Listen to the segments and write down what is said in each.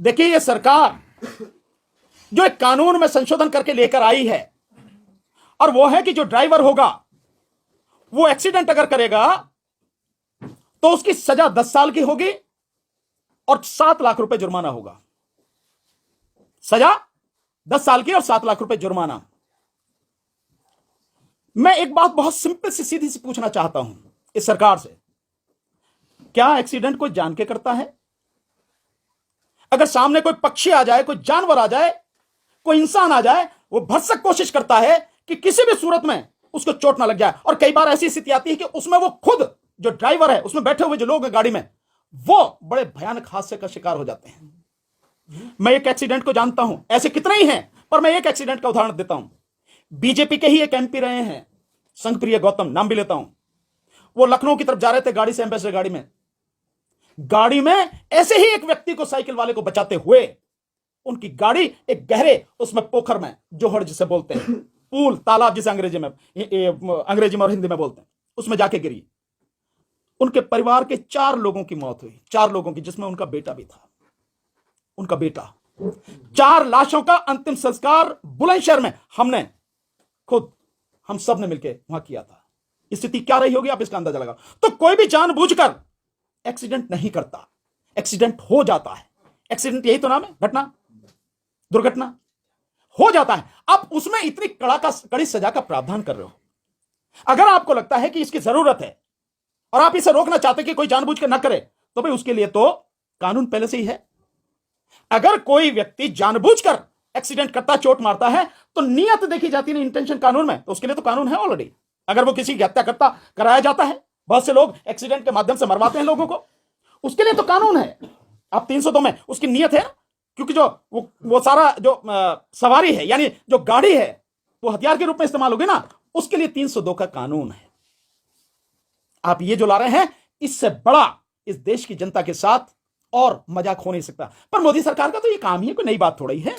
देखिए, ये सरकार जो एक कानून में संशोधन करके लेकर आई है, और वो है कि जो ड्राइवर होगा वो एक्सीडेंट अगर करेगा तो उसकी सजा 10 साल की होगी और 7 लाख रुपए जुर्माना होगा। सजा 10 साल की और 7 लाख रुपए जुर्माना। मैं एक बात बहुत सिंपल सी सीधी सी पूछना चाहता हूं इस सरकार से, क्या एक्सीडेंट कोई जान के करता है? अगर सामने कोई पक्षी आ जाए, कोई जानवर आ जाए, कोई इंसान आ जाए, वो भरसक कोशिश करता है कि किसी भी सूरत में उसको चोट ना लग जाए। और कई बार ऐसी स्थिति आती है कि उसमें वो खुद जो ड्राइवर है, उसमें बैठे हुए जो लोग हैं गाड़ी में, वो बड़े भयानक हादसे का शिकार हो जाते हैं। मैं एक एक्सीडेंट को जानता हूं, ऐसे कितने ही हैं, पर मैं एक एक्सीडेंट का उदाहरण देता हूं। बीजेपी के ही एक एमपी रहे हैं, संघप्रिय गौतम, नाम भी लेता हूं। वो लखनऊ की तरफ जा रहे थे गाड़ी से, एम्बेसडर गाड़ी में ऐसे ही एक व्यक्ति को, साइकिल वाले को बचाते हुए उनकी गाड़ी एक गहरे उसमें पोखर में, जोहड़ जिसे बोलते हैं, पूल, तालाब जिसे अंग्रेजी में और हिंदी में बोलते हैं, उसमें जाके गिरी। उनके परिवार के 4 लोगों की मौत हुई, 4 लोगों की, जिसमें उनका बेटा भी था। उनका बेटा, 4 लाशों का अंतिम संस्कार बुलंदशहर में हम सब ने मिलकर वहां किया था। स्थिति क्या रही होगी आप इसका अंदाजा लगाओ। तो कोई भी जानबूझकर एक्सीडेंट नहीं करता, एक्सीडेंट हो जाता है। एक्सीडेंट यही तो नाम है, घटना, दुर्घटना हो जाता है। अब उसमें इतनी कड़ी सजा का प्रावधान कर रहे हो। अगर आपको लगता है कि इसकी जरूरत है और आप इसे रोकना चाहते कि कोई जानबूझकर ना करे, तो भाई उसके लिए तो कानून पहले से ही है। अगर कोई व्यक्ति जानबूझकर एक्सीडेंट करता, चोट मारता है, तो नियत देखी जाती है ना, इंटेंशन कानून में, तो उसके लिए तो कानून है ऑलरेडी। अगर वो किसी की हत्या करता, कराया जाता है, बहुत से लोग एक्सीडेंट के माध्यम से मरवाते हैं लोगों को, उसके लिए तो कानून है। आप 302 में उसकी नियत है ना, क्योंकि जो वो सारा जो सवारी है, यानी जो गाड़ी है, वो हथियार के रूप में इस्तेमाल होगी ना, उसके लिए 302 का कानून है। आप ये जो ला रहे हैं, इससे बड़ा इस देश की जनता के साथ और मजाक हो नहीं सकता। पर मोदी सरकार का तो ये काम ही है, कोई नई बात थोड़ी है।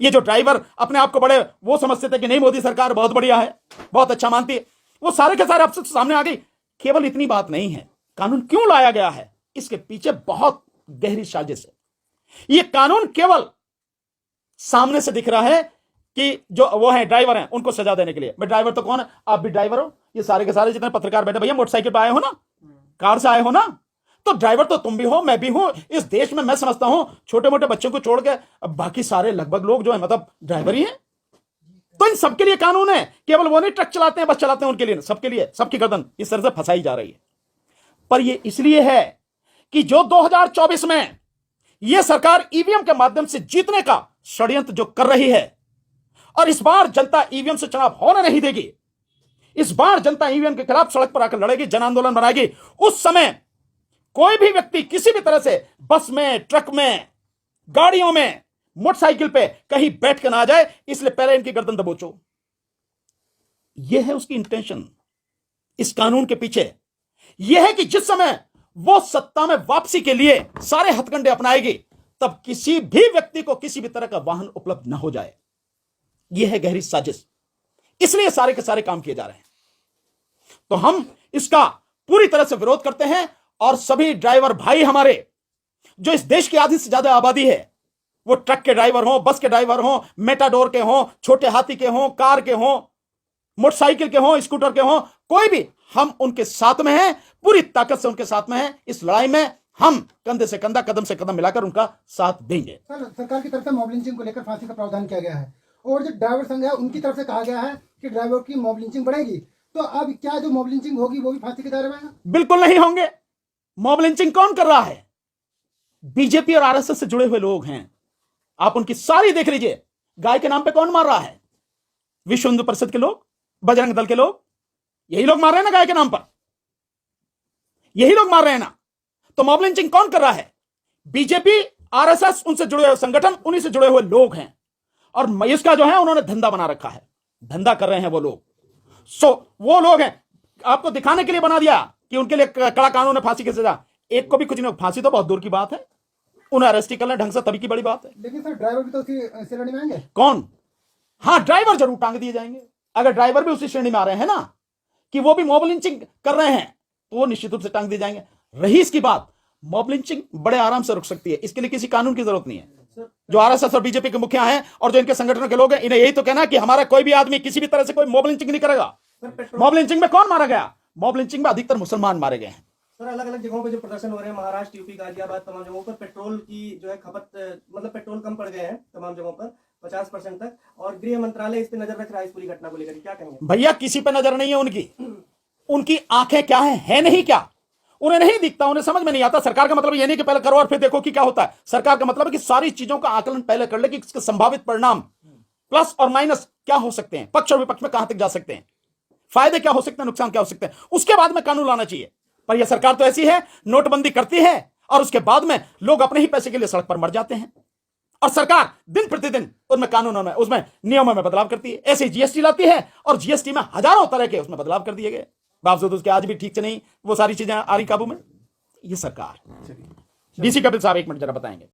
ये जो ड्राइवर अपने आप को बड़े वो समझते थे कि नहीं, मोदी सरकार बहुत बढ़िया है, बहुत अच्छा मानती है, वो सारे के सारे अब सामने आ गई। केवल इतनी बात नहीं है, कानून क्यों लाया गया है, इसके पीछे बहुत गहरी साजिश है। ये कानून केवल सामने से दिख रहा है कि जो वो है ड्राइवर हैं, उनको सजा देने के लिए। मैं ड्राइवर तो कौन है, आप भी ड्राइवर हो, ये सारे के सारे जितने पत्रकार बैठे, भैया मोटरसाइकिल पर आए हो ना, कार से आए हो ना, तो ड्राइवर तो तुम भी हो, मैं भी हूं। इस देश में मैं समझता हूं छोटे मोटे बच्चों को छोड़ के बाकी सारे लगभग लोग जो है मतलब ड्राइवर ही हैं। तो इन सबके लिए कानून है, केवल वो नहीं ट्रक चलाते हैं, बस चलाते हैं, उनके लिए, सबके लिए, सबकी गर्दन इस तरह से फंसाई जा रही है। पर ये इसलिए है कि जो 2024 में यह सरकार ईवीएम के माध्यम से जीतने का षड्यंत्र जो कर रही है, और इस बार जनता ईवीएम से चुनाव होने नहीं देगी, इस बार जनता ईवीएम के खिलाफ सड़क पर आकर लड़ेगी, जन आंदोलन बनाएगी। उस समय कोई भी व्यक्ति किसी भी तरह से बस में, ट्रक में, गाड़ियों में, मोटरसाइकिल पे कहीं बैठ के ना आ जाए, इसलिए पहले इनकी गर्दन दबोचो। यह है उसकी इंटेंशन इस कानून के पीछे। यह है कि जिस समय वो सत्ता में वापसी के लिए सारे हथकंडे अपनाएगी, तब किसी भी व्यक्ति को किसी भी तरह का वाहन उपलब्ध ना हो जाए। यह है गहरी साजिश, इसलिए सारे के सारे काम किए जा रहे हैं। तो हम इसका पूरी तरह से विरोध करते हैं। और सभी ड्राइवर भाई हमारे, जो इस देश की आधी से ज्यादा आबादी है, वो ट्रक के ड्राइवर हो, बस के ड्राइवर हो, मेटाडोर के हो, छोटे हाथी के हो, कार के हो, मोटरसाइकिल के हो, स्कूटर के हो, कोई भी, हम उनके साथ में हैं, पूरी ताकत से उनके साथ में हैं। इस लड़ाई में हम कंधे से कंधा, कदम से कदम मिलाकर उनका साथ देंगे। सर, सरकार की तरफ से मॉब लिंचिंग को लेकर फांसी का प्रावधान किया गया है, और जो ड्राइवर संघ है उनकी तरफ से कहा गया है कि ड्राइवर की मॉब लिंचिंग बढ़ेगी। तो अब क्या जो मॉब लिंचिंग होगी वो भी फांसी के दायरे में है? बिल्कुल नहीं होंगे। मॉब लिंचिंग कौन कर रहा है? बीजेपी और आरएसएस से जुड़े हुए लोग हैं। आप उनकी सारी देख लीजिए। गाय के नाम पे कौन मार रहा है? विश्व हिंदू परिषद के लोग, बजरंग दल के लोग, यही लोग मार रहे हैं ना गाय के नाम पर, यही लोग मार रहे हैं ना। तो मॉब लिंचिंग कौन कर रहा है? बीजेपी, आरएसएस, उनसे जुड़े हुए संगठन, उन्हीं से जुड़े हुए लोग हैं। और इसका जो है उन्होंने धंधा बना रखा है, धंधा कर रहे हैं वो लोग। वो लोग हैं, आपको दिखाने के लिए बना दिया कि उनके लिए कड़ा कानून है, फांसी की सजा। एक को भी कुछ नहीं, फांसी तो बहुत दूर की बात है, उन्हें अरेस्ट कर लें ढंग से, तभी की बड़ी बात है। लेकिन सर, ड्राइवर भी तो उसी श्रेणी में आएंगे। कौन? हाँ, ड्राइवर जरूर टांग दिए जाएंगे। अगर ड्राइवर भी उसी श्रेणी में आ रहे हैं ना, कि वो भी मॉब लिंचिंग कर रहे हैं, तो वो निश्चित रूप से टांग दिए जाएंगे। रही इसकी बात मॉब लिंचिंग बड़े आराम से रुक सकती है, इसके लिए किसी कानून की जरूरत नहीं है। जो आरएसएस और बीजेपी के मुखिया हैं और जो इनके संगठनों के लोग हैं, इन्हें यही तो कहना कि हमारा कोई भी आदमी किसी भी तरह से कोई मॉब लिंचिंग नहीं करेगा। मॉब लिंचिंग में कौन मारा गया? मॉब लिंचिंग में अधिकतर मुसलमान मारे गए हैं। सर, अलग अलग जगहों पे जो प्रदर्शन हो रहे हैं, महाराष्ट्र, यूपी, गाजियाबाद, तमाम जगहों पर पेट्रोल की जो है खपत, मतलब पेट्रोल कम पड़ गए हैं तमाम जगहों पर 50% तक, और गृह मंत्रालय इस पे नजर रख रहा है इस पूरी घटना को लेकर, क्या कहेंगे? भैया किसी पे नजर नहीं है उनकी, उनकी आंखें क्या है नहीं क्या, उन्हें नहीं दिखता, उन्हें समझ में नहीं आता। सरकार का मतलब ये नहीं कि पहले करो और फिर देखो कि क्या होता है। सरकार का मतलब है कि सारी चीजों का आकलन पहले कर ले कि इसके संभावित परिणाम प्लस और माइनस क्या हो सकते हैं, पक्ष और विपक्ष में कहां तक जा सकते हैं, फायदे क्या हो सकते हैं, नुकसान क्या हो सकते हैं, उसके बाद में कानून लाना चाहिए। पर यह सरकार तो ऐसी है, नोटबंदी करती है और उसके बाद में लोग अपने ही पैसे के लिए सड़क पर मर जाते हैं, और सरकार दिन प्रतिदिन उनमें कानूनों में, उसमें नियमों में बदलाव करती है। ऐसे जीएसटी लाती है और जीएसटी में हजारों तरह के उसमें बदलाव कर दिए गए, बावजूद उसके आज भी ठीक से नहीं वो सारी चीजें आ रही काबू में। ये सरकार। डीसी कपिल साहब 1 मिनट जरा बताएंगे।